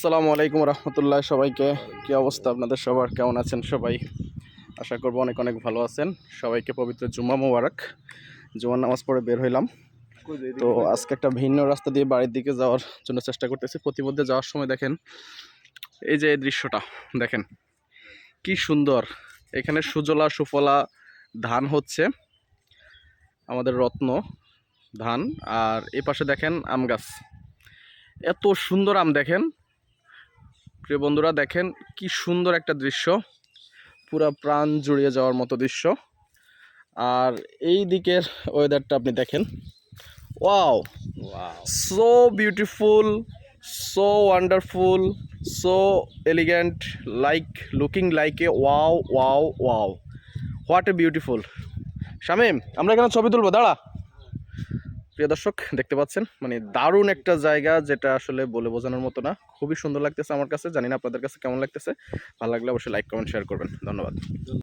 আসসালামু আলাইকুম রহমতুল্লাহ। সবাইকে কি অবস্থা আপনাদের সবার, কেমন আছেন সবাই? আশা করব অনেক অনেক ভালো আছেন। সবাইকে পবিত্র জুম্মা মোবারক। জুমার নামাজ পড়ে বের হইলাম। তো আজকে একটা ভিন্ন রাস্তা দিয়ে বাড়ির দিকে যাওয়ার জন্য চেষ্টা করতেছি। প্রতিমধ্যে যাওয়ার সময় দেখেন এই যে এই দৃশ্যটা দেখেন কি সুন্দর। এখানে সুজলা সুফলা ধান হচ্ছে, আমাদের রত্ন ধান। আর এই পাশে দেখেন আম গাছ, এত সুন্দর আম দেখেন। প্রিয় বন্ধুরা দেখেন কি সুন্দর একটা দৃশ্য, পুরা প্রাণ জুড়িয়ে যাওয়ার মতো দৃশ্য। আর এই দিকের ওয়েদারটা আপনি দেখেন, wow, so beautiful, so wonderful, so elegant, like looking like a wow wow wow, what a beautiful. Shamim, আমরা এখানে ছবি তুলবো, দাঁড়া। প্রিয় দর্শক দেখতে পাচ্ছেন মানে দারুণ একটা জায়গা, যেটা আসলে বলে বোঝানোর মতো না। খুবই সুন্দর লাগতেছে আমার কাছে, জানি না আপনাদের কাছে কেমন লাগতেছে। ভালো লাগলে অবশ্যই লাইক কমেন্ট শেয়ার করবেন। ধন্যবাদ।